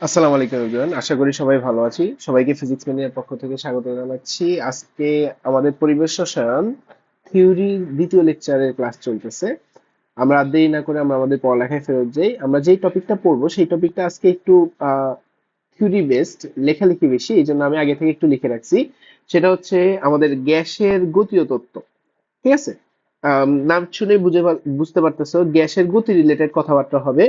আসসালামু আলাইকুম এভরিওয়ান, আশা করি সবাই ভালো আছি। সবাইকে ফিজিক্স ম্যানের পক্ষ থেকে স্বাগত জানাচ্ছি। আজকে আমাদের পরিবেশ রসায়ন থিওরি দ্বিতীয় লেকচারের ক্লাস চলতেছে। আমরা আর দেরি না করে আমরা আমাদের পড়ালেখায় ফেরত যাই। আমরা যেই টপিকটা পড়বো সেই টপিকটা আজকে একটু থিওরি বেসড, লেখালেখি বেশি, এই জন্য আমি আগে থেকে একটু লিখে রাখছি। সেটা হচ্ছে আমাদের গ্যাসের গতীয় তত্ত্ব। ঠিক আছে। নাম শুনে বুঝতে পারতেছো গ্যাসের গতি রিলেটেড কথাবার্তা হবে।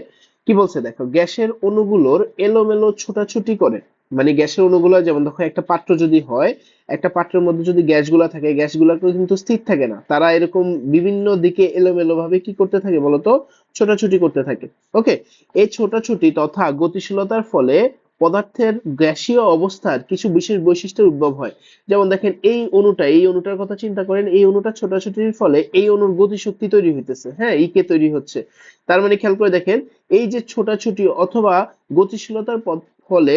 কি বলছে দেখো, গ্যাসের অণুগুলোর এলোমেলো ছোটাছুটি করে, মানে গ্যাসের অণুগুলো যেমন দেখো একটা পাত্র যদি হয়, একটা পাত্রের মধ্যে যদি গ্যাসগুলা থাকে, গ্যাসগুলা কিন্তু স্থির থাকে না, তারা এরকম বিভিন্ন দিকে এলোমেলো ভাবে কি করতে থাকে বলতো, ছোটাছুটি করতে থাকে। ওকে। এই ছোটাছুটি তথা গতিশীলতার ফলে পদার্থের গ্যাসীয় অবস্থার কিছু বিশেষ বৈশিষ্ট্যের উদ্ভব হয়। যেমন দেখেন এই অণুটার কথা চিন্তা করেন, এই অণুটা ছোটাছুটির ফলে এই অণুর গতিশক্তি তৈরি হইতেছে, হ্যাঁ, ইকে তৈরি হচ্ছে। তার মানে খেয়াল করে দেখেন, এই যে ছোটাছুটি অথবা গতিশীলতার ফলে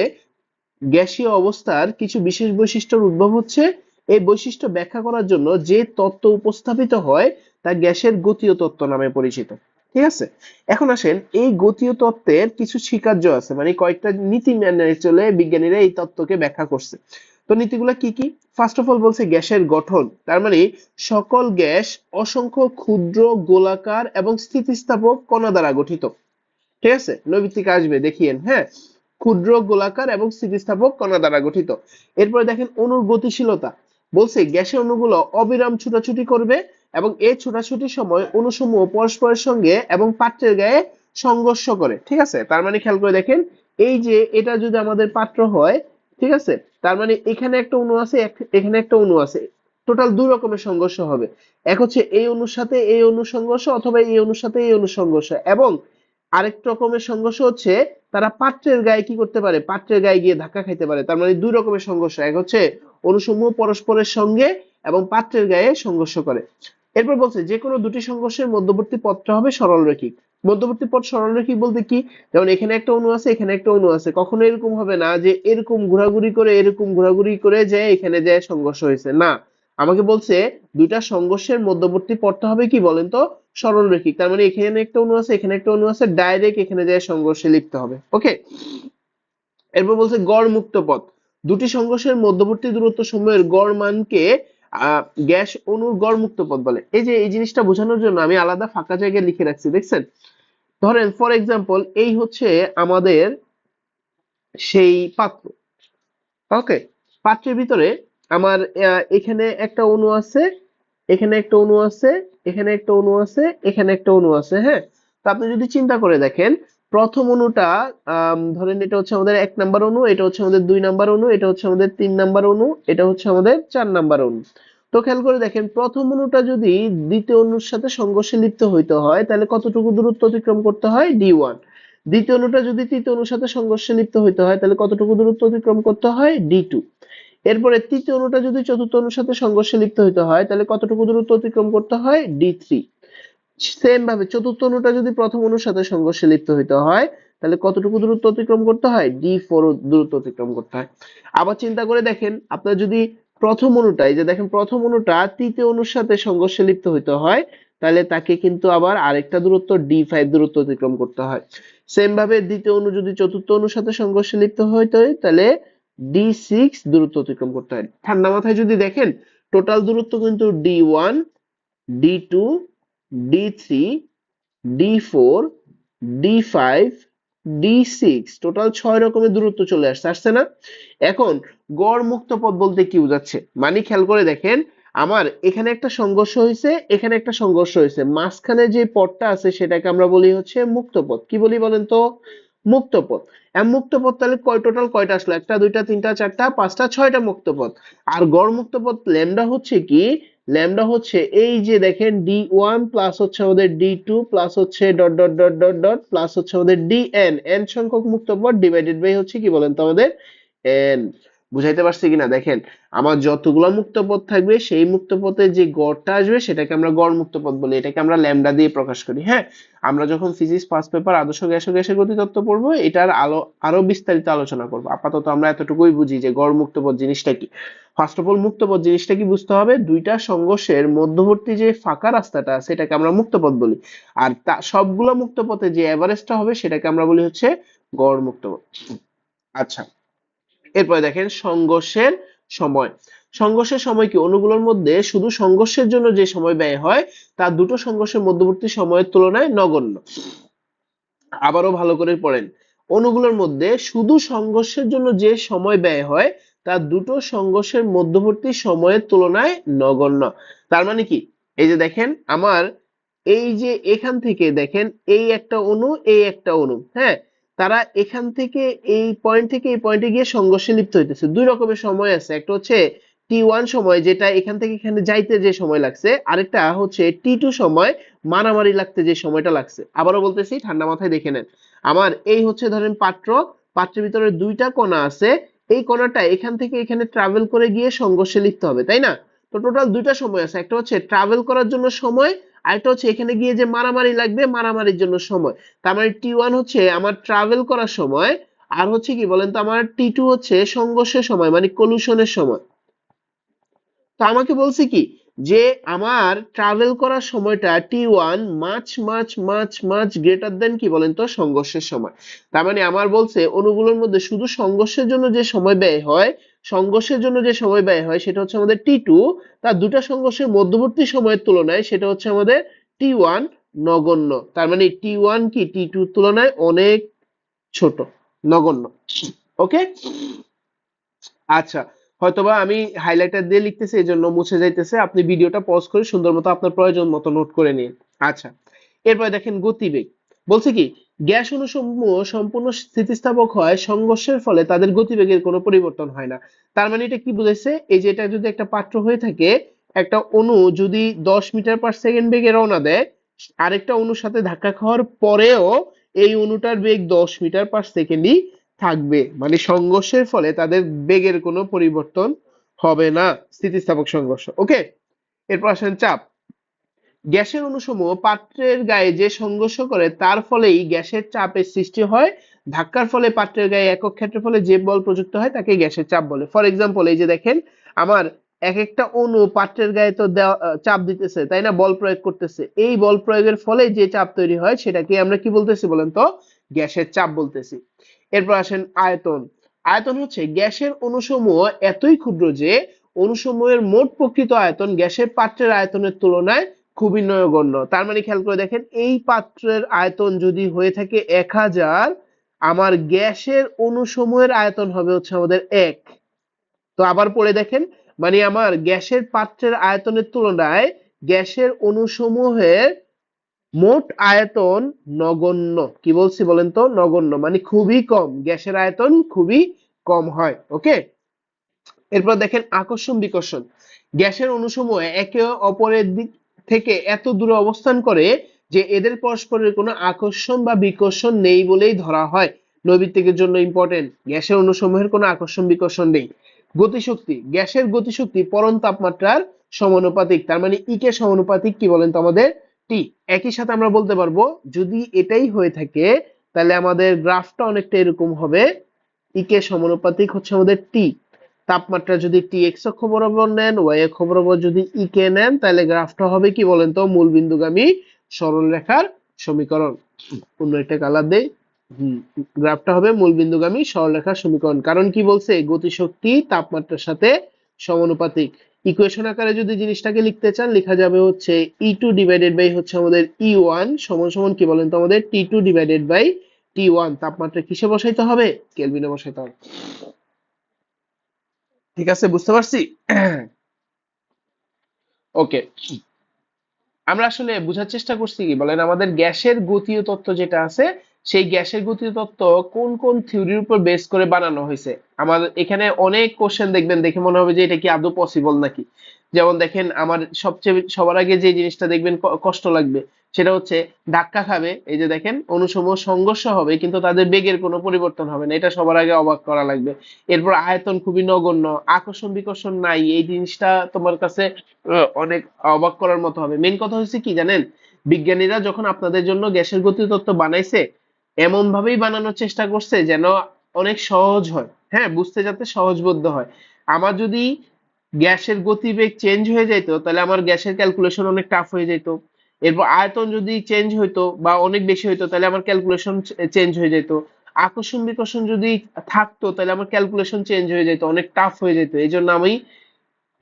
গ্যাসীয় অবস্থার কিছু বিশেষ বৈশিষ্ট্যের উদ্ভব হচ্ছে। এই বৈশিষ্ট্য ব্যাখ্যা করার জন্য যে তত্ত্ব উপস্থাপিত হয় তা গ্যাসের গতীয় তত্ত্ব নামে পরিচিত। ঠিক আছে। এখন আসেন, এই গতীয় তত্ত্বের কিছু স্বীকার্য আছে, মানে কয়েকটা নীতি মেনে চলে বিজ্ঞানীরা এই তত্ত্বকে ব্যাখ্যা করছে। তো নীতিগুলা কি কি? ফার্স্ট অফ অল বলছে গ্যাসের গঠন, তার মানে সকল গ্যাস অসংখ্য ক্ষুদ্র গোলাকার এবং স্থিতিস্থাপক কণা দ্বারা গঠিত। ঠিক আছে, নৈমিত্তিক আসবে দেখিয়েন, হ্যাঁ, ক্ষুদ্র গোলাকার এবং স্থিতিস্থাপক কণা দ্বারা গঠিত। এরপরে দেখেন অণুর গতিশীলতা, বলছে গ্যাসের অণুগুলো অবিরাম ছুটাছুটি করবে এবং এই ছুটাছুটির সময় অণুসমূহ পরস্পরের সঙ্গে এবং পাত্রের গায়ে সংঘর্ষ করে। ঠিক আছে, তার মানে খেয়াল করে দেখেন, এই যে এটা যদি আমাদের পাত্র হয়, ঠিক আছে, তার মানে এখানে একটা অণু আছে, এখানে একটা অণু আছে, টোটাল দুই রকমের সংঘর্ষ হবে। এক হচ্ছে এই অণুর সাথে এই অণুর সংঘর্ষ, অথবা এই অণুর সাথে এই অণুর সংঘর্ষ, এবং আরেক রকমের সংঘর্ষ হচ্ছে তারা পাত্রের গায়ে কি করতে পারে, পাত্রের গায়ে গিয়ে ধাক্কা খাইতে পারে। তার মানে দুই রকমের সংঘর্ষ, এক হচ্ছে অণুসমূহ পরস্পরের সঙ্গে এবং পাত্রের গায়ে সংঘর্ষ করে। এরপর বলছে যে কোনো দুটি সংঘর্ষের মধ্যবর্তী পথটা হবে সরলরৈখিক। মধ্যবর্তী পথ সরলরৈখিক বলতে কি, যেমন এখানে একটা অণু আছে, এখানে একটা অণু আছে, কখনো এরকম হবে না যে এরকম ঘোরাঘুরি করে এরকম ঘোরাঘুরি করে যায় এখানে যায় সংঘর্ষ হয়েছে, না। আমাকে বলছে দুইটা সংঘর্ষের মধ্যবর্তী পথটা হবে কি বলেন তো, সরলরৈখিক। তার মানে এখানে একটা অণু আছে, এখানে একটা অণু আছে, ডাইরেক্ট এখানে যায় সংঘর্ষে লিপ্ত হবে। ওকে। এরপর বলছে গড় মুক্ত পথ, দুটি সংঘর্ষের মধ্যবর্তী দূরত্ব সময়ের গড় মানকে গ্যাস অণুর গড় মুক্ত পথ বলে। এই যে এই জিনিসটা বোঝানোর জন্য আমি আলাদা ফাঁকা জায়গায় লিখে রাখছি, দেখছেন? ধরেন ফর এক্সাম্পল, এই হচ্ছে আমাদের সেই পাত্র। ওকে। পাত্রের ভিতরে আমার এখানে একটা অণু আছে, এখানে একটা অণু আছে, এখানে একটা অণু আছে, এখানে একটা অণু আছে, হ্যাঁ। তো আপনি যদি চিন্তা করে দেখেন, প্রথম অণুটা, ধরেন এটা হচ্ছে আমাদের 1 নাম্বার অণু, এটা হচ্ছে আমাদের 2 নাম্বার অণু, এটা হচ্ছে আমাদের 3 নাম্বার অণু, এটা হচ্ছে আমাদের 4 নাম্বার অণু। তো খেয়াল করে দেখেন, প্রথম অণুটা যদি দ্বিতীয় অণুর সাথে সংঘর্ষে লিপ্ত হইতে হয় তাহলে কতটুকু দূরত্ব অতিক্রম করতে হয়, D1। দ্বিতীয় অণুটা যদি তৃতীয় অণুর সাথে সংঘর্ষে লিপ্ত হইতে হয় তাহলে কতটুকু দূরত্ব অতিক্রম করতে হয়, D2। এরপরে তৃতীয় অণুটা যদি চতুর্থ অণুর সাথে সংঘর্ষে লিপ্ত হইতে হয় তাহলে কতটুকু দূরত্ব অতিক্রম করতে হয়, D3। সেম ভাবে চতুর্থ অণুটা যদি প্রথম অণুর সাথে সংঘর্ষে লিপ্ত হইতে হয় তাহলে কতটুকু দূরত্ব অতিক্রম করতে হয়, D4 দূরত্ব অতিক্রম করতে হয়। আবার চিন্তা করে দেখেন, আপনার যদি প্রথম অণুটা, এই যে দেখেন প্রথম অণুটা তৃতীয় অণুর সাথে সংঘর্ষে লিপ্ত হইতে হয় তাহলে তাকে কিন্তু আবার আরেকটা দূরত্ব D5 দূরত্ব অতিক্রম করতে হয়। সেম ভাবে দ্বিতীয় অণু যদি চতুর্থ অণুর সাথে সংঘর্ষে লিপ্ত হইতে হয় তাহলে D6 দূরত্ব অতিক্রম করতে হয়। ঠান্ডা মাথায় যদি দেখেন, টোটাল দূরত্ব কিন্তু D1, D2, D3, D4, D5, D6, total 6 রকমের দূরত্ব চলে আসছে না? এখন গড় মুক্ত পথ বলতে কি বোঝাচ্ছে, মানে খেয়াল করে দেখেন, আমার এখানে একটা সংঘর্ষ হয়েছে, এখানে একটা সংঘর্ষ হয়েছে, মাঝখানে যে পথটা আছে সেটাকে আমরা বলি হচ্ছে মুক্ত পথ। কি বলি বলেন তো, মুক্ত পথ। মুক্ত পথ তাহলে টোটাল কয়টা আসলো, একটা দুইটা তিনটা চারটা পাঁচটা ছয়টা মুক্ত পথ। আর গড় মুক্ত পথ ল্যামডা হচ্ছে কি, ল্যামডা হচ্ছে এই যে দেখেন D1 প্লাস হচ্ছে আমাদের D2 প্লাস হচ্ছে dot dot dot dot dot plus হচ্ছে আমাদের DN, এন সংখ্যক মুক্ত পথ ডিভাইডেড বাই হচ্ছে কি বলেন তো আমাদের এন। বুঝাইতে পারছি কিনা দেখেন, আমার যতগুলো মুক্ত পথ থাকবে সেই মুক্ত পথে যে গড়টা আসবে সেটাকে আমরা গড় মুক্ত পথ বলি, এটাকে আমরা ল্যামডা দিয়ে প্রকাশ করি। হ্যাঁ, আমরা যখন ফিজিক্স ফার্স্ট পেপার আদর্শ গ্যাস ও গ্যাসের গতিতত্ত্ব পড়বো এটার আরো বিস্তারিত আলোচনা করবো। আপাতত আমরা এতটুকুই বুঝি যে গড় মুক্ত পথ জিনিসটা কি। ফার্স্ট অফ অল মুক্ত পথ জিনিসটা কি বুঝতে হবে, দুইটা সংঘর্ষের মধ্যবর্তী যে ফাঁকা রাস্তাটা আছে এটাকে আমরা মুক্ত পথ বলি। আর তা সবগুলো মুক্ত পথে যে এভারেজটা হবে সেটাকে আমরা বলি হচ্ছে গড় মুক্ত পথ। আচ্ছা, এরপরে দেখেন সংঘর্ষের সময়। সংঘর্ষের সময় কি, অণুগুলোর মধ্যে শুধু সংঘর্ষের জন্য যে সময় ব্যয় হয় তা দুটো সংঘর্ষের মধ্যবর্তী সময়ের তুলনায় নগণ্য। আবারও ভালো করে পড়েন, অণুগুলোর মধ্যে শুধু সংঘর্ষের জন্য যে সময় ব্যয় হয় তা দুটো সংঘর্ষের মধ্যবর্তী সময়ের তুলনায় নগণ্য। তার মানে কি, এই যে দেখেন আমার এই যে এখান থেকে দেখেন এই একটা অণু এই একটা অণু, হ্যাঁ, তারা এখান থেকে এই পয়েন্ট থেকে এই পয়েন্টে গিয়ে সংঘর্ষে লিপ্ত হইতেছে। দুই রকমের সময় আছে, একটা হচ্ছে T1 সময় যেটা এখান থেকে এখানে যাইতে যে সময় লাগছে, আরেকটা হচ্ছে T2 সময় মারামারি লাগতে যে সময়টা লাগছে। আবারও বলতেছি, ঠান্ডা মাথায় দেখে নেন। আমার এই হচ্ছে ধরেন পাত্র, পাত্রের ভিতরে দুইটা কণা আছে, এই কণাটা এখান থেকে এখানে ট্রাভেল করে গিয়ে সংঘর্ষে লিপ্ত হবে, তাই না? তো টোটাল দুইটা সময় আছে, একটা হচ্ছে ট্রাভেল করার জন্য সময়, আরেকটা হচ্ছে এখানে গিয়ে যে মারামারি লাগবে মারামারির জন্য সময়। তার মানে T1 হচ্ছে আমার ট্রাভেল করার সময়, আর হচ্ছে কি বলেন তো আমার T2 হচ্ছে সংঘর্ষের সময় মানে কলিশনের সময়। তো আমাকে বলছে কি যে আমার ট্রাভেল করার সময়টা T1 much much much much greater than কি বলেন তো সংঘর্ষের সময়। তার মানে আমার বলছে অণুগুলোর মধ্যে শুধু সংঘর্ষের জন্য যে সময় ব্যয় হয়, সংঘর্ষের জন্য যে সময় ব্যয় হয় সেটা হচ্ছে আমাদের T2, তার দুটা সংঘর্ষের মধ্যবর্তী সময়ের তুলনায় সেটা হচ্ছে আমাদের T1 নগণ্য। তার মানে T1 কি T2 এর তুলনায় অনেক ছোট, নগণ্য। ওকে, আচ্ছা, হয়তোবা আমি হাইলাইটার দিয়ে লিখতেছি এই জন্য মুছে যাইতেছে, আপনি ভিডিওটা পজ করে সুন্দর মতো আপনার প্রয়োজন মতো নোট করে নিন। আচ্ছা, এরপরে দেখেন গতিবেগ। বলছে কি, গ্যাস অণুসমূহ সম্পূর্ণ স্থিতিস্থাপক হয়, সংঘর্ষের ফলে তাদের গতিবেগের কোনো পরিবর্তন হয় না। তার মানে এটা কি বুঝাইছে, এই যে এটা যদি একটা পাত্র হয়ে থাকে, একটা অণু যদি 10 মিটার/সেকেন্ড বেগে রওনা দেয়, আরেকটা অণুর সাথে ধাক্কা খাওয়ার পরেও এই অণুটার বেগ 10 মিটার/সেকেন্ডই থাকবে, মানে সংঘর্ষের ফলে তাদের বেগের কোনো পরিবর্তন হবে না, স্থিতিস্থাপক সংঘর্ষ। ওকে, এরপর আসেন চাপ। গ্যাসের অণুসমূহ পাত্রের গায়ে যে সংঘর্ষ করে তার ফলেই গ্যাসের চাপের সৃষ্টি হয়। ধাক্কার ফলে পাত্রের গায়ে একক ক্ষেত্রফলে যে বল প্রযুক্ত হয় তাকে গ্যাসের চাপ বলে। ফর এক্সাম্পল, এই যে দেখেন আমার এক একটা অণু পাত্রের গায়ে তো চাপ দিতেছে, তাই না, বল প্রয়োগ করতেছে, এই বল প্রয়োগের ফলে যে চাপ তৈরি হয় সেটাকে আমরা কি বলতেছি বলেন তো, গ্যাসের চাপ বলতেছি। এরপর আসেন আয়তন। আয়তন হচ্ছে গ্যাসের অণুসমূহ এতই ক্ষুদ্র যে অণুসমূহের মোট প্রকৃত আয়তন গ্যাসের পাত্রের আয়তনের তুলনায় খুবই নগণ্য। তার মানে খেয়াল করে দেখেন, এই পাত্রের আয়তন যদি হয়ে থাকে 1000, আমার গ্যাসের অণুসমূহের আয়তন হবে হচ্ছে আমাদের 1। তো আবার পড়ে দেখেন, মানে আমার গ্যাসের পাত্রের আয়তনের তুলনায় গ্যাসের অণুসমূহের মোট আয়তন নগণ্য। কি বলছি বলেন তো, নগণ্য, মানে খুবই কম, গ্যাসের আয়তন খুবই কম হয়। ওকে, এরপর দেখেন আকর্ষণ বিকর্ষণ। গ্যাসের অণুসমূহ একে অপরের দিক থেকে এত দূরে অবস্থান করে যে এদের পরস্পরের কোনো আকর্ষণ বা বিকর্ষণ নেই বলেই ধরা হয়। নৈবিত্তিকের জন্য ইম্পর্টেন্ট, গ্যাসের অণুসমূহের কোনো আকর্ষণ বিকর্ষণ নেই। গতিশক্তি, গ্যাসের গতিশক্তি পরম তাপমাত্রার সমানুপাতিক। তার মানে ই কে সমানুপাতিক কি বলেন তো আমাদের টি। একই সাথে আমরা বলতে পারবো যদি এটাই হয়ে থাকে তাহলে আমাদের গ্রাফটা অনেকটা এরকম হবে, ই কে সমানুপাতিক হচ্ছে আমাদের টি। তাপমাত্রা যদি টি এক্স অক্ষ বরাবর নেন, ওয়াই অক্ষ বরাবর যদি ই কে নেন, তাহলে গ্রাফটা হবে কি বলেন তো, মূলবিন্দুগামী সরলরেখার সমীকরণ। অন্য একটা কালার দেই, গ্রাফটা হবে মূলবিন্দুগামী সরলরেখার সমীকরণ। কারণ কি বলছে, গতিশক্তি তাপমাত্রার সাথে সমানুপাতিক। ইকুয়েশন আকারে যদি জিনিসটাকে লিখতে চান, লেখা যাবে হচ্ছে E2 ডিভাইডেড বাই হচ্ছে আমাদের E1 সমান সমান কি বলেন তো আমাদের T2 ডিভাইডেড বাই T1। তাপমাত্রা কিসে বসাইতে হবে, কেলভিনে বসাইতে হবে। ঠিক আছে, বুঝতে পারছি। ওকে, আমরা আসলে বোঝার চেষ্টা করছি কি বলেন, আমাদের গ্যাসের গতীয় তত্ত্ব যেটা আছে, সেই গ্যাসের গতীয় তত্ত্ব কোন কোন থিওরির উপর বেস করে বানানো হয়েছে। আমাদের এখানে অনেক কোশ্চেন দেখবেন, দেখে মনে হবে যে এটা কি আদৌ পসিবল নাকি। যেমন দেখেন, আমার সবচেয়ে সবার আগে যে জিনিসটা দেখবেন কষ্ট লাগবে সেটা হচ্ছে ধাক্কা খাবে, এই যে দেখেন অণুসমূহ সংঘর্ষ হবে কিন্তু তাদের বেগের কোনো পরিবর্তন হবে না, এটা সবার আগে অবাক করা লাগবে। এরপর আয়তন খুবই নগণ্য, আকর্ষণ বিকর্ষণ নাই, এই জিনিসটা তোমার কাছে অনেক অবাক করার মতো হবে। মেন কথা হচ্ছে কি জানেন, বিজ্ঞানীরা যখন আপনাদের জন্য গ্যাসের গতীয় তত্ত্ব বানাইছে এমন ভাবেই বানানোর চেষ্টা করছে যেন অনেক সহজ হয়, হ্যাঁ, বুঝতে যাতে সহজবোধ্য হয়। আমার যদি গ্যাসের গতিবেগ চেঞ্জ হয়ে যেত তাহলে আমার গ্যাসের ক্যালকুলেশন অনেক টাফ হয়ে যেত। এরপর আয়তন যদি চেঞ্জ হইতো বা অনেক বেশি হইতো তাহলে আমার ক্যালকুলেশন চেঞ্জ হয়ে যেত। আকর্ষণ বিকর্ষণ যদি থাকতো তাহলে আমার ক্যালকুলেশন চেঞ্জ হয়ে যেত, অনেক টাফ হয়ে যেত। এই জন্য আমি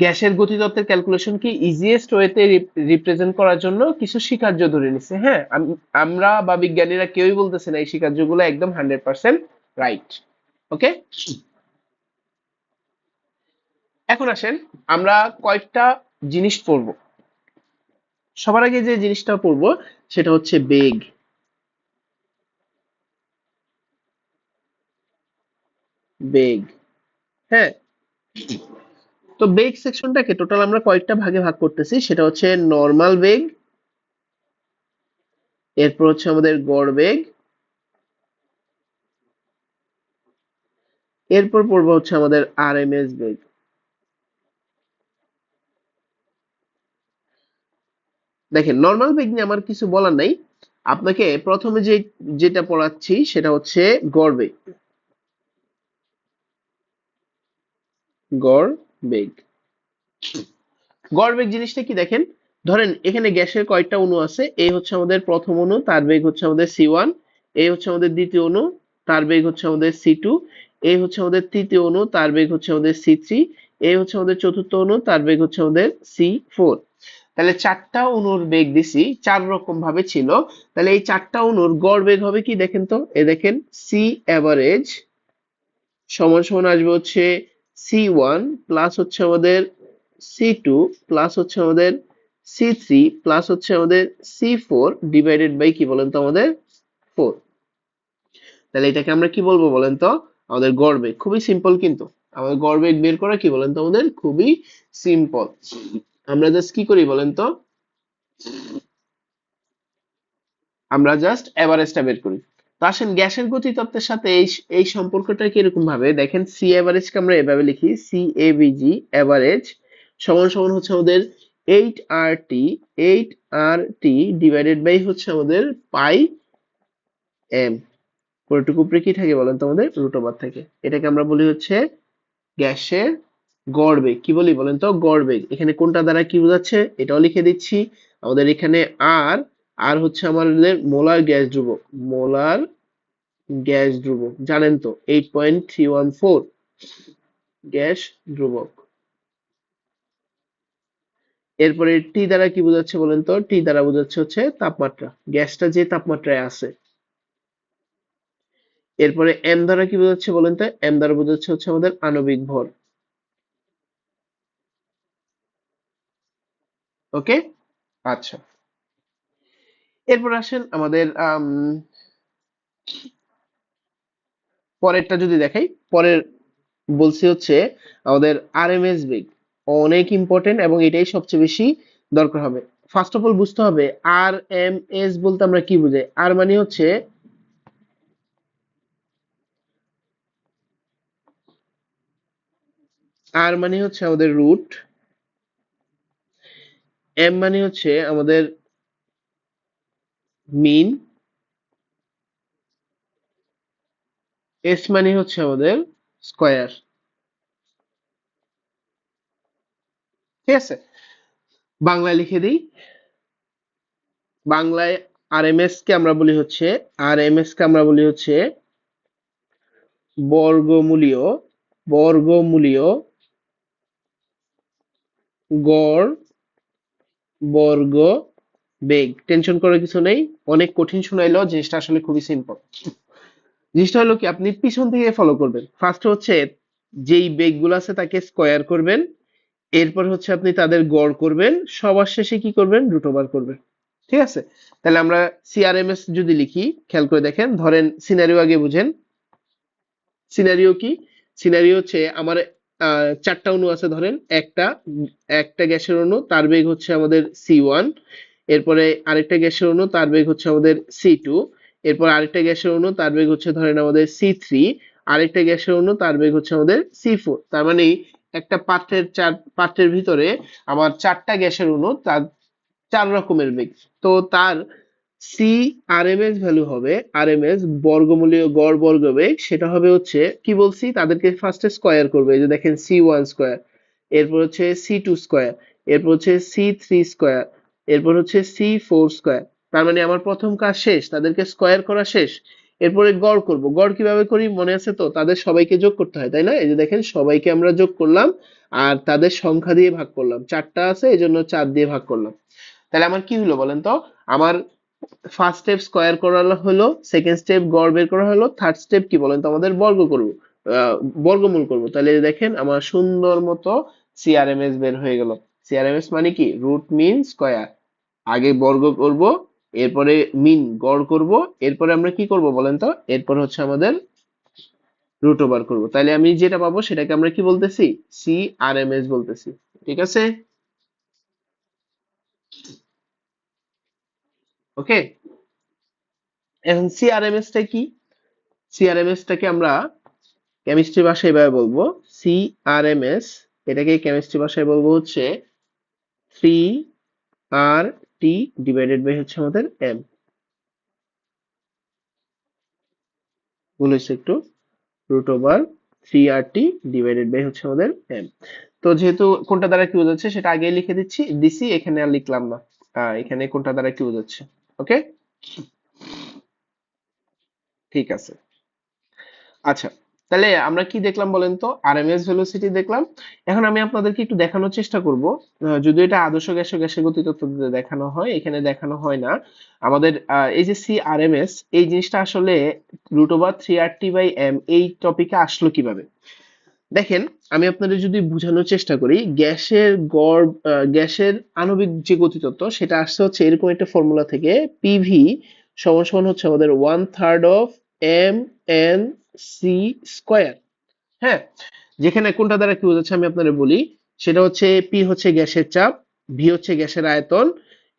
গ্যাসের গতিতত্ত্বের ক্যালকুলেশনকে ইজিয়েস্ট ওয়েতে রিপ্রেজেন্ট করার জন্য কিছু স্বীকার্য ধরে নিচ্ছে। হ্যাঁ, আমরা বা বিজ্ঞানীরা কেউই বলতেছে না এই স্বীকার্যগুলো একদম 100% রাইট। ওকে, এখন আসেন আমরা কয়েকটা জিনিস পড়বো। সবার আগে যে জিনিসটা পড়বো সেটা হচ্ছে বেগ। বেগ, হ্যাঁ। তো বেগ সেকশনটাকে টোটাল আমরা কয়েকটা ভাগে ভাগ করতেছি, সেটা হচ্ছে নর্মাল বেগ, এরপর হচ্ছে আমাদের গড় বেগ, এরপর পড়বো হচ্ছে আমাদের আরএমএস বেগ। দেখেন, নর্মাল বেগ নিয়ে আমার কিছু বলার নাই। আপনাকে প্রথমে যেটা পড়াচ্ছি সেটা হচ্ছে গড় বেগ। গড় বেগ, গড় বেগ জিনিসটা কি দেখেন, ধরেন এখানে গ্যাসের কয়টা অণু আছে, এই হচ্ছে আমাদের প্রথম অণু, তার বেগ হচ্ছে আমাদের C1, এই হচ্ছে আমাদের দ্বিতীয় অণু, তার বেগ হচ্ছে আমাদের C2, এই হচ্ছে আমাদের তৃতীয় অণু, তার বেগ হচ্ছে আমাদের C3, এই হচ্ছে আমাদের চতুর্থ অণু, তার বেগ হচ্ছে আমাদের C4। তাহলে চারটা অণুর বেগ দিছি, চার রকম ভাবে ছিল। তাহলে এই চারটা অণুর গড় বেগ হবে কি দেখেন তো, এ দেখেন সি অ্যাভারেজ সমান সমান আসবে হচ্ছে C1 প্লাস হচ্ছে আমাদের C2 প্লাস হচ্ছে আমাদের C3 প্লাস হচ্ছে আমাদের C4 ডিভাইডেড বাই কি বলেন তো আমাদের 4। তাহলে এটাকে আমরা কি বলবো বলেন তো, আমাদের গড় বেগ। খুবই সিম্পল কিন্তু, আমাদের গড় বেগ বের করা কি বলেন তো আমাদের খুবই সিম্পল। আমরা জাস্ট কি করি বলেন তো, আমরা জাস্ট এভারেজটা বের করি। তো আসেন গ্যাসের গতিতত্ত্বের সাথে এই এই সম্পর্কটা কিরকম ভাবে দেখেন, সি এভারেজকে আমরা এভাবে লিখি, সি এ বিজি এভারেজ সমান সমান হচ্ছে আমাদের 8 আর টি ডিভাইডেড বাই হচ্ছে আমাদের পাই এম। পুরোটুকু উপরে কি থাকে বলেন তো আমাদের রুট ওভার থাকে। এটাকে আমরা বলি হচ্ছে গ্যাসের গড় বেগ। কি বলি বলেন তো, গড় বেগ। এখানে কোনটা দ্বারা কি বোঝাচ্ছে এটাও লিখে দিচ্ছি। আমাদের এখানে আর আর হচ্ছে আমাদের মোলার গ্যাস ধ্রুবক, মোলার গ্যাস ধ্রুবক জানেন তো 8.314 গ্যাস ধ্রুবক। এরপরে টি দ্বারা কি বোঝাচ্ছে বলেন তো, টি দ্বারা বোঝাচ্ছে হচ্ছে তাপমাত্রা, গ্যাসটা যে তাপমাত্রায় আছে। এরপরে এম দ্বারা কি বোঝাচ্ছে বলেন তো, এম দ্বারা বোঝাচ্ছে হচ্ছে আমাদের আণবিক ভর। ওকে, আচ্ছা। এরপর আসেন আমাদের পরেরটা যদি দেখাই, পরের বলছি হচ্ছে আমাদের আরএমএস বেগ। অনেক ইম্পর্টেন্ট এবং এটাই সবচেয়ে বেশি দরকার হবে। ফার্স্ট অফ অল বুঝতে হবে আর এম এস বলতে আমরা কি বুঝাই। আর মানে হচ্ছে, আর মানে হচ্ছে আমাদের রুট, এম মানে হচ্ছে আমাদের মিন, এস মানে হচ্ছে আমাদের স্কয়ার। ঠিক আছে, বাংলায় লিখে দিই। বাংলায় আরএমএস কে আমরা বলি হচ্ছে, আরএমএস কে আমরা বলি হচ্ছে বর্গমূলীয়, বর্গমূলীয় গড় বর্গ বেগ। টেনশন করার কিছু নেই, অনেক কঠিন শোনাইলো, জিনিসটা আসলে খুবই সিম্পল। জিনিসটা হলো কি, আপনি পিছন থেকে ফলো করবেন। ফার্স্ট হচ্ছে যেই বেগগুলো আছে তাকে স্কয়ার করবেন, এরপর হচ্ছে আপনি তাদের গড় করবেন, সবার শেষে কি করবেন, রুট ওভার করবেন। ঠিক আছে, তাহলে আমরা সিআরএমএস যদি লিখি, খেয়াল করে দেখেন, ধরেন সিনারিও আগে বুঝেন। সিনারিও কি, সিনারিও হচ্ছে আমার চারটা অণু আছে, ধরেন একটা একটা গ্যাসের অণু, তার বেগ হচ্ছে আমাদের C1, এরপরে আরেকটা গ্যাসের অণু, তার বেগ হচ্ছে আমাদের C2, এরপর আরেকটা গ্যাসের অণু, তার বেগ হচ্ছে ধরেন আমাদের C3, আরেকটা গ্যাসের অণু, তার বেগ হচ্ছে আমাদের C4। তার মানে একটা পাত্রের ভিতরে আমার চারটা গ্যাসের অণু, তার চার রকমের বেগ। তো তার সি আরএমএস ভ্যালু হবে, আরএমএস বর্গমূলীয় গড় বর্গ বেগ, সেটা হবে হচ্ছে কি বলছি, তাদেরকে ফার্স্টে স্কয়ার করবে। এই যে দেখেন C1 স্কয়ার, এরপর হচ্ছে C2 স্কয়ার, এরপর হচ্ছে C3 স্কয়ার, এরপর হচ্ছে C4 স্কয়ার। তার মানে আমার প্রথম কাজ শেষ, তাদেরকে স্কয়ার করা শেষ। এরপরে গড় করব। গড় কিভাবে করি মনে আছে তো? তাদের সবাইকে যোগ করতে হয়, তাই না? এই যে দেখেন সবাইকে আমরা যোগ করলাম আর তাদের সংখ্যা দিয়ে ভাগ করলাম। 4টা আছে এজন্য 4 দিয়ে ভাগ করলাম। তাহলে আমার কি হলো বলেন তো? আমার ফার্স্ট স্টেপ স্কয়ার করা হলো, সেকেন্ড স্টেপ গড় বের করা হলো, থার্ড স্টেপ কি বলেন তো? আমাদের বর্গ করব, বর্গমূল করব। তাহলে দেখেন আমার সুন্দর মতো সিআরএমএস বের হয়ে গেল। সিআরএমএস মানে কি? Root mean square. আগে বর্গ করব, এরপরে মিন গড় করব, এরপরে আমরা কি করব বলেন তো? এরপর হচ্ছে আমাদের রুট ওভার করব। তাহলে আমি যেটা পাবো সেটাকে আমরা কি বলতেছি? সিআরএমএস বলতেছি। ঠিক আছে? ওকে। এখন সিআরএমএস টা কি? সিআরএমএস টাকে আমরা কেমিস্ট্রি ভাষায় এভাবে বলবো, সিআরএমএস এটাকে কেমিস্ট্রি ভাষায় বলবো হচ্ছে 3RT ডিভাইডেড বাই হচ্ছে আমাদের এম। ভুল হয়েছে একটু, root over 3RT divided by হচ্ছে আমাদের এম। তো যেহেতু কোনটা দ্বারা কি বোঝাচ্ছে সেটা আগেই লিখে দিছি, এখানে আর লিখলাম না। এখানে কোনটা দ্বারা কি বোঝাচ্ছে। ওকে, ঠিক আছে। আচ্ছা, তাহলে আমরা কি দেখলাম বলেন তো? আরএমএস ভেলোসিটি দেখলাম। এখন আমি আপনাদেরকে একটু দেখানোর চেষ্টা করব, যদিও এটা আদর্শ গ্যাসের গতিতত্ত্ব দেখানো হয়, এখানে দেখানো হয় না। আমাদের এই যে সি আরএমএস, এই জিনিসটা আসলে রুট ওভার 3RT/m এই টপিকে আসলো কিভাবে? দেখেন, আমি আপনাদের যদি বোঝানোর চেষ্টা করি, গ্যাসের আণবিক যে গতিতত্ত্ব সেটা আসছে হচ্ছে এরকম একটা ফর্মুলা থেকে, পিভি সমান সমান হচ্ছে আমাদের 1/3 of m n c square. হ্যাঁ, যেখানে কোনটা দ্বারা কি বোঝাচ্ছে আমি আপনাদের বলি। সেটা হচ্ছে পি হচ্ছে গ্যাসের চাপ, ভি হচ্ছে গ্যাসের আয়তন,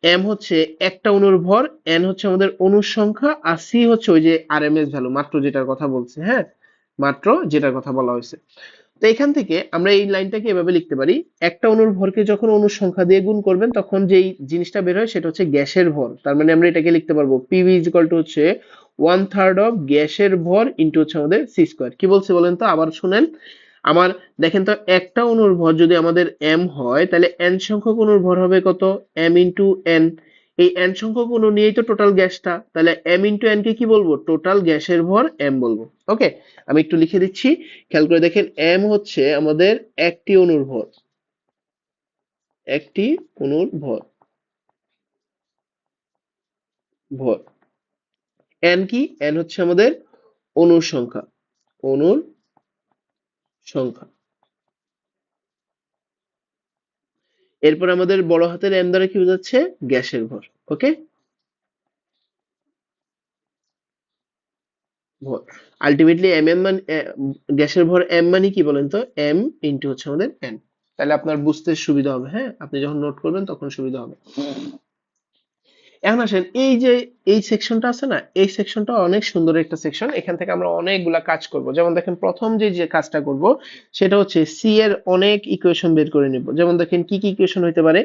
এম হচ্ছে একটা অণুর ভর, এন হচ্ছে আমাদের অণুর সংখ্যা, আর সি হচ্ছে ওই যে আরএমএস ভ্যালু, মাত্র যেটার কথা বলছে। হ্যাঁ, মাত্র যেটার কথা বলা হয়েছে। তো এখান থেকে আমরা এই লাইনটাকে এভাবে লিখতে পারি, একটা অণুর ভরকে যখন অণুর সংখ্যা দিয়ে গুণ করবেন তখন যেই জিনিসটা বের হয় সেটা হচ্ছে গ্যাসের ভর। তার মানে আমরা এটাকে লিখতে পারবো পিভি ইজ ইকুয়াল টু হচ্ছে 1/3 অফ গ্যাসের ভর ইন্টু হচ্ছে আমাদের সি স্কয়ার। কি বলছে বলেন তো? আবার শুনেন আমার। দেখেন তো, একটা অণুর ভর যদি আমাদের এম হয় তাহলে এন সংখ্যক অণুর ভর হবে কত? M into n. এই এন সংখ্যক অণু নিয়েই তো টোটাল গ্যাসটা, তাহলে এম ইন্টু এন কে কি বলবো? টোটাল গ্যাসের ভর এম বলবো। ওকে, আমি একটু লিখে দিচ্ছি, খেয়াল করে দেখেন। এম হচ্ছে আমাদের একটি অণুর ভর, একটি অণুর ভর, ভর। এন কি? এন হচ্ছে আমাদের অণুর সংখ্যা, অণুর সংখ্যা। এরপর আমাদের বড় হাতের এম দ্বারা কি বোঝাচ্ছে? গ্যাসের ভর। ওকে, ভর। আলটিমেটলি এম এম মানে গ্যাসের ভর এম মানে কি বলেন তো? এম ইন্টু হচ্ছে আমাদের এন। তাহলে আপনার বুঝতে সুবিধা হবে। হ্যাঁ, আপনি যখন নোট করবেন তখন সুবিধা হবে। এখন আসেন, এই যে এই সেকশনটা আছে না, এই সেকশনটা অনেক সুন্দর একটা সেকশন। এখান থেকে আমরা অনেকগুলা কাজ করব। যেমন দেখেন, প্রথম যে কাজটা করব সেটা হচ্ছে সি এর অনেক ইকুয়েশন বের করে নিব। যেমন দেখেন কি কি ইকুয়েশন হইতে পারে,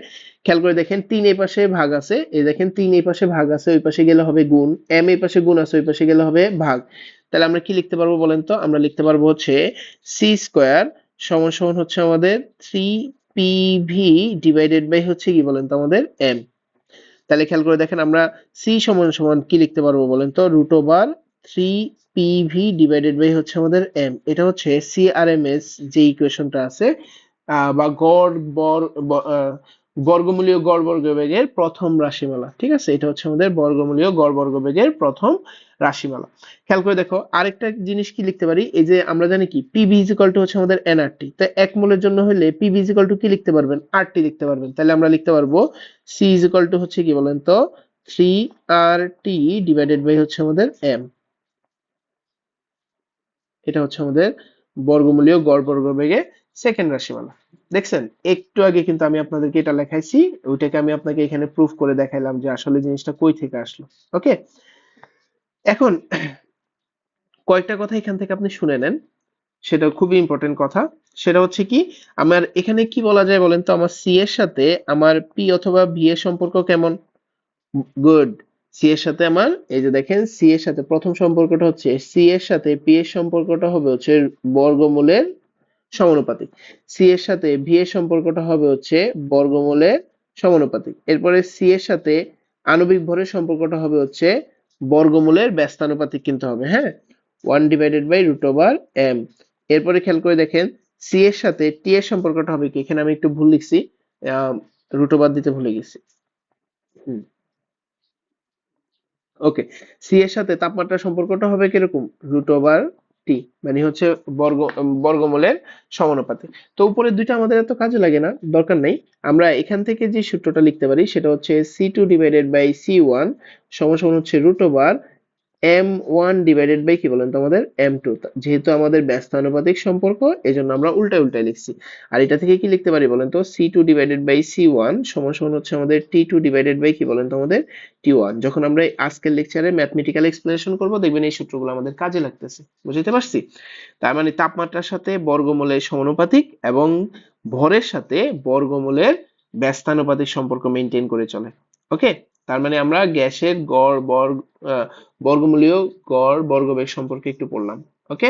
খেয়াল করে দেখেন। 3 এই পাশে ভাগ আছে, এই দেখেন 3 এই পাশে ভাগ আছে, ওই পাশে গেলে হবে গুণ। এম এই পাশে গুণ আছে, ওই পাশে গেলে হবে ভাগ। তাহলে আমরা কি লিখতে পারবো বলেন তো? আমরা লিখতে পারবো হচ্ছে সি স্কয়ার সমান সমান হচ্ছে আমাদের 3PV ডিভাইডেড বাই হচ্ছে কি বলেন তো? আমাদের এম। তাহলে খেয়াল করে দেখেন, আমরা সি সমান সমান কি লিখতে পারবো বলেন তো? Root over 3PV divided by হচ্ছে আমাদের এম। এটা হচ্ছে সিআরএমএস যে ইকুয়েশনটা আছে, বা গড় বর্গমূলীয় গড় বর্গবেগের প্রথম রাশিমালা। ঠিক আছে, এটা হচ্ছে আমাদের বর্গমূলীয় গড় বর্গবেগের প্রথম রাশিমালা। খেয়াল করে দেখো, আরেকটা জিনিস কি লিখতে পারি। এই যে আমরা জানি কি পিভি ইজ ইকুয়াল টু হচ্ছে আমাদের এনআরটি। তো এক মোলের জন্য হলে পিভি ইজ ইকুয়াল টু কি লিখতে পারবেন? আরটি লিখতে পারবেন। তাহলে আমরা লিখতে পারবো সি ইজ ইকুয়াল টু হচ্ছে কি বলেন তো? 3RT ডিভাইডেড বাই হচ্ছে আমাদের এম। এটা হচ্ছে আমাদের বর্গমূলীয় গড় বর্গবেগের সেকেন্ড রাশিমালা। দেখছেন, একটু আগে কিন্তু আমি আপনাদেরকে এটা লেখাইছি, ওইটাকে আমি আপনাকে এখানে প্রুফ করে দেখাইলাম যে আসলে জিনিসটা কই থেকে আসলো। ওকে, এখন কয়েকটা কথা এখান থেকে আপনি শুনে নেন, সেটা খুবই ইম্পর্টেন্ট কথা। সেটা হচ্ছে কি, আমার এখানে কি বলা যায় বলেন তো? আমার সি এর সাথে আমার পি অথবা ভি এর সম্পর্ক কেমন? গুড। সি এর সাথে আমার, এই যে দেখেন, সি এর সাথে প্রথম সম্পর্কটা হচ্ছে সি এর সাথে পি এর সম্পর্কটা হবে হচ্ছে বর্গমূলের সমানুপাতিক। সি এর সাথে ভি এর সম্পর্কটা হবে হচ্ছে বর্গমূলের সমানুপাতিক। এরপরে সি এর সাথে আণবিক ভরের সম্পর্কটা হবে হচ্ছে বর্গমূলের ব্যস্তানুপাতিক কিন্তু হবে, হ্যাঁ, 1/√m। এরপরে খেয়াল করে দেখেন সি এর সাথে টি এর সম্পর্কটা হবে কি, এখানে আমি একটু ভুল লিখছি, রুট ওভার দিতে ভুলে গেছি। ওকে, সি এর সাথে তাপমাত্রার সম্পর্কটা হবে কিরকম, √T, মানে হচ্ছে বর্গমূলের সমানুপাতিক। তো উপরের দুইটা আমাদের এত কাজে লাগে না, দরকার নেই। আমরা এখান থেকে যে সূত্রটা লিখতে পারি সেটা হচ্ছে C2/C1 সমান সমান হচ্ছে m1 কি বলেন তো আমাদের m2। যেহেতু আমাদের ব্যস্তানুপাতিক সম্পর্ক, এজন্য আমরা উল্টায় উল্টায় লিখছি। আর এটা থেকে কি লিখতে পারি বলেন তো, C2/C1 সমান সমান হচ্ছে আমাদের T2 কি বলেন তো আমাদের T1। যখন আমরা আজকের লেকচারে ম্যাথমেটিক্যাল এক্সপ্লেনেশন করব, দেখবেন এই সূত্রগুলো আমাদের কাজে লাগতেছে। বুঝতে পারছি? তার মানে তাপমাত্রার সাথে বর্গমূলের সমানুপাতিক এবং ভরের সাথে বর্গমূলের ব্যস্তানুপাতিক সম্পর্ক মেনটেন করে চলে। ওকে, তার মানে আমরা গ্যাসের বর্গমূলীয় গড় বর্গবেগ সম্পর্কে একটু পড়লাম। ওকে,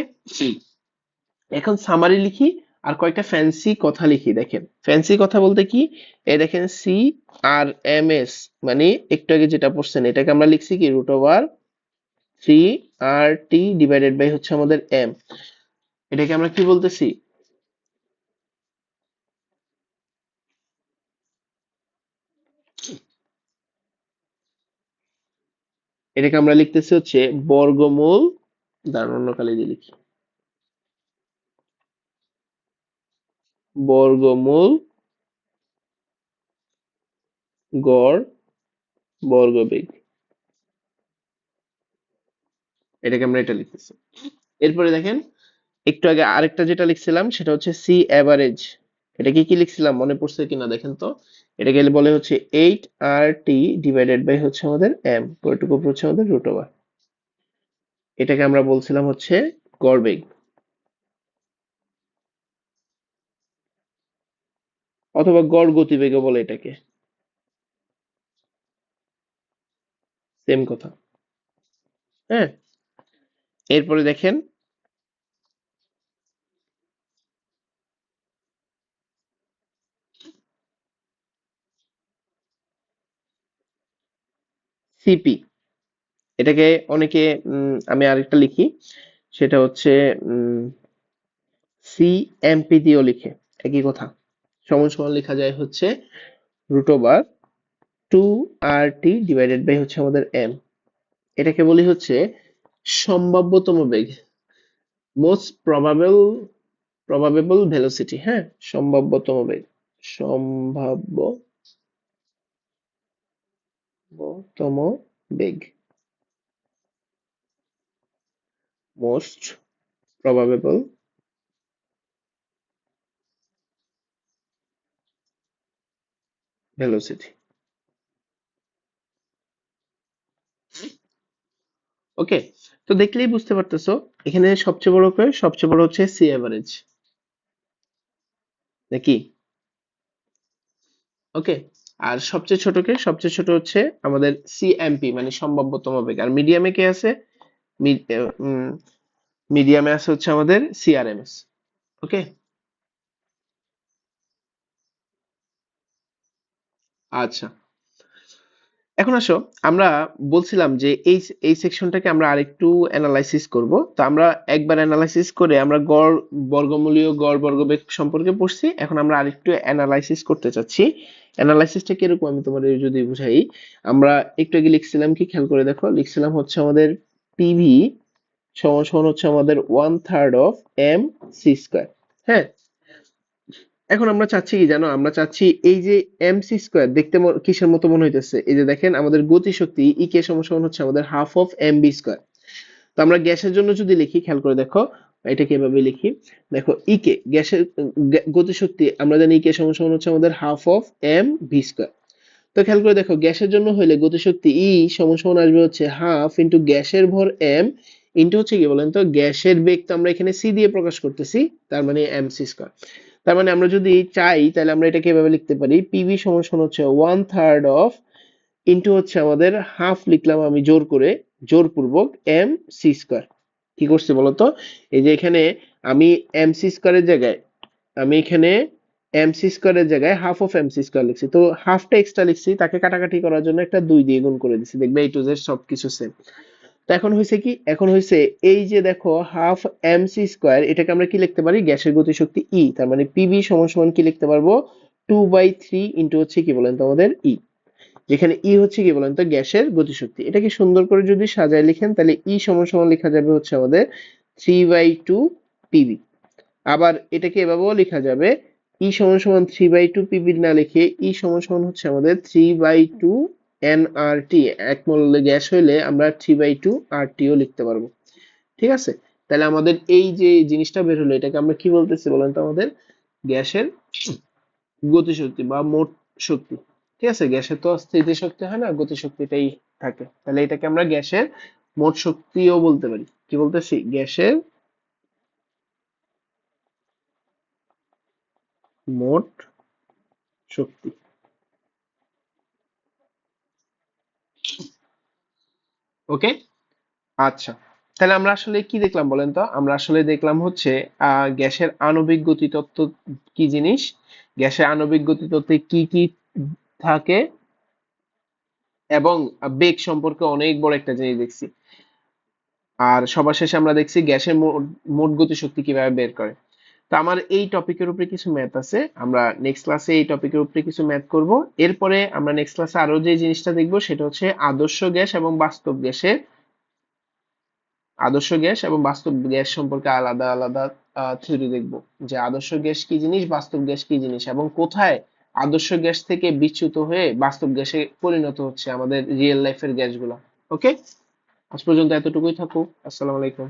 এখন সামারি লিখি আর কয়েকটা ফ্যান্সি কথা লিখি। দেখেন ফ্যান্সি কথা বলতে কি, এই দেখেন CRMS, মানে একটু আগে যেটা পড়ছেন এটাকে আমরা লিখছি কি √3RT/ হচ্ছে আমাদের m। এটাকে আমরা কি বলতেছি, এটাকে আমরা লিখতেছি হচ্ছে বর্গমূল, দাঁড়ান অন্য কালি দিয়ে লিখি, বর্গমূল গড় বর্গবেগ, এটাকে আমরা এটা লিখতেছি। এরপরে দেখেন একটু আগে আরেকটা যেটা লিখছিলাম সেটা হচ্ছে সি অ্যাভারেজ। এটা কি কি লিখছিলাম মনে পড়ছে কিনা দেখেন তো, এটাকে বলে হচ্ছে 8RT/ হচ্ছে আমাদের m, পরেরটুকু হচ্ছে আমাদের √, এটাকে আমরা বলছিলাম হচ্ছে গড় বেগ, অথবা গড় গতিবেগও বলে এটাকে, সেম কথা। হ্যাঁ, এরপরে দেখেন সিপি, এটাকে অনেকে আমি আরেকটা লিখি, সেটা হচ্ছে সিএমপি দিয়েও লিখে, একই কথা। সমান সমান লেখা যায় হচ্ছে √2RT/ হচ্ছে আমাদের m। এটাকে বলি হচ্ছে সম্ভাব্যতম বেগ, মোস্ট প্রবাবেবল ভেলোসিটি। হ্যাঁ, সম্ভাব্যতম বেগ, সম্ভাব্যতম বেগ, মোস্ট প্রবাবেবল ভেলোসিটি। ওকে, তো দেখলেই বুঝতে পারতেছো এখানে সবচেয়ে বড় হচ্ছে সি এভারেজ, নাকি? ওকে, আর সবচেয়ে ছোট হচ্ছে আমাদের সিএমপি, মানে সম্ভাব্যতম বেগ। আর মিডিয়ামে কে আছে, মিডিয়ামে আছে হচ্ছে আমাদের সিআরএমএস। ওকে, আচ্ছা, এখন আসো, আমরা বলছিলাম যে এই সেকশনটাকে আমরা আরেকটু অ্যানালাইসিস করব। তো আমরা একবার অ্যানালাইসিস করে আমরা গড় বর্গমূলীয় গড় বর্গবেগ সম্পর্কে পড়ছি, এখন আমরা আরেকটু অ্যানালাইসিস করতে চাচ্ছি। অ্যানালাইসিসটা কিরকম আমি তোমাদের যদি বুঝাই, আমরা একটু আগে লিখছিলাম কি, খেয়াল করে দেখো, লিখছিলাম হচ্ছে আমাদের পিভি সমান সমান হচ্ছে আমাদের 1/3 অফ এম সি স্কয়ার। হ্যাঁ, এখন আমরা চাচ্ছি কি জানো, আমরা চাচ্ছি এই যে এমসি স্কয়ার দেখতে কিসের মতো মনে হইতেছে, এই যে দেখেন আমাদের গতিশক্তি ই কে সমান সমান হচ্ছে আমাদের half of m b square. তো আমরা গ্যাসের জন্য যদি লিখি, খেয়াল করে দেখো এটাকে এভাবে লিখি, দেখো ই কে গ্যাসের গতিশক্তি আমরা জানি ই কে সমান সমান হচ্ছে আমাদের half of m v square. তো খেয়াল করে দেখো গ্যাসের জন্য হইলে গতিশক্তি ই সমান সমান আসবে হচ্ছে হাফ ইন্টু গ্যাসের ভর এম ইন্টু হচ্ছে কি বলেন তো গ্যাসের বেগ, তো আমরা এখানে সি দিয়ে প্রকাশ করতেছি, তার মানে এম সি স্কয়ার। তার মানে আমরা যদি চাই তাহলে আমরা এটাকে এভাবে লিখতে পারি, পিভি সমান সমান হচ্ছে 1/3 অফ ইন্টু হচ্ছে আমাদের হাফ লিখলাম আমি জোরপূর্বক এম সি স্কয়ার। কি করছি বলতো, এই যে এখানে আমি এম সি স্কয়ারের জায়গায় আমি এখানে এমসি স্কোয়ারের জায়গায় হাফ অফ এমসি স্কোয়ার লিখছি, তো হাফটা এক্সট্রা লিখছি, তাকে কাটাকাটি করার জন্য একটা 2 দিয়ে গুণ করে দিছি, দেখবে এই টু জেড সবকিছু সেম। তো এখন হয়েছে কি, এখন হয়েছে এই যে দেখো হাফ এমসি স্কোয়ার, এটাকে আমরা কি লিখতে পারি, গ্যাসের গতিশক্তি ই, তার মানে পিবি সমান সমান কি লিখতে পারবো, 2/3 ইন্টু হচ্ছে কি বলেন তো আমাদের ই, যেখানে ই হচ্ছে কি বলেন তো গ্যাসের গতিশক্তি। এটাকে সুন্দর করে যদি সাজায় লিখেন তাহলে ই সমান সমান লেখা যাবে হচ্ছে আমাদের 3/2 পিবি। আবার এটাকে এভাবেও লেখা যাবে, ই সমান সমান 3/2 পিবি না লিখে ই সমান সমান হচ্ছে আমাদের 3/2 এনআরটি, এক মোল গ্যাস হইলে আমরা 3/2 আরটিও লিখতে পারবো। ঠিক আছে, তাহলে আমাদের এই যে জিনিসটা বের হলো, এটাকে আমরা কি বলতেছি বলেন তো, আমাদের গ্যাসের গতিশক্তি বা মোট শক্তি। ঠিক আছে, গ্যাসের তো স্থিতিশক্তি হয় না, গতিশক্তিটাই থাকে, তাহলে এটাকে আমরা গ্যাসের মোট শক্তিও বলতে পারি। কি বলতেছি, গ্যাসের মোট শক্তি। ওকে, আচ্ছা, তাহলে আমরা আসলে কি দেখলাম বলেন তো, আমরা আসলে দেখলাম হচ্ছে গ্যাসের আণবিক গতিতত্ত্ব কি জিনিস, গ্যাসের আণবিক গতিতত্ত্বে কি কি থাকে, এবং বেগ সম্পর্কে অনেক বড় একটা জিনিস দেখছি। আর সবার শেষে আমরা দেখছি গ্যাসের মোট গতিশক্তি কিভাবে বের করে। তো আমার এই টপিকের উপরে কিছু ম্যাথ আছে, আমরা নেক্সট ক্লাসে এই টপিকের উপরে কিছু ম্যাথ করব। এরপরে আমরা নেক্সট ক্লাসে আরো যে জিনিসটা দেখবো সেটা হচ্ছে আদর্শ গ্যাস এবং বাস্তব গ্যাসের, আদর্শ গ্যাস এবং বাস্তব গ্যাস সম্পর্কে আলাদা আলাদা থিওরি দেখব, যে আদর্শ গ্যাস কি জিনিস, বাস্তব গ্যাস কি জিনিস, এবং কোথায় আদর্শ গ্যাস থেকে বিচ্যুত হয়ে বাস্তব গ্যাসে পরিণত হচ্ছে আমাদের রিয়েল লাইফের গ্যাসগুলো। ওকে, আজ পর্যন্ত এতটুকুই থাকুক। আসসালামু আলাইকুম।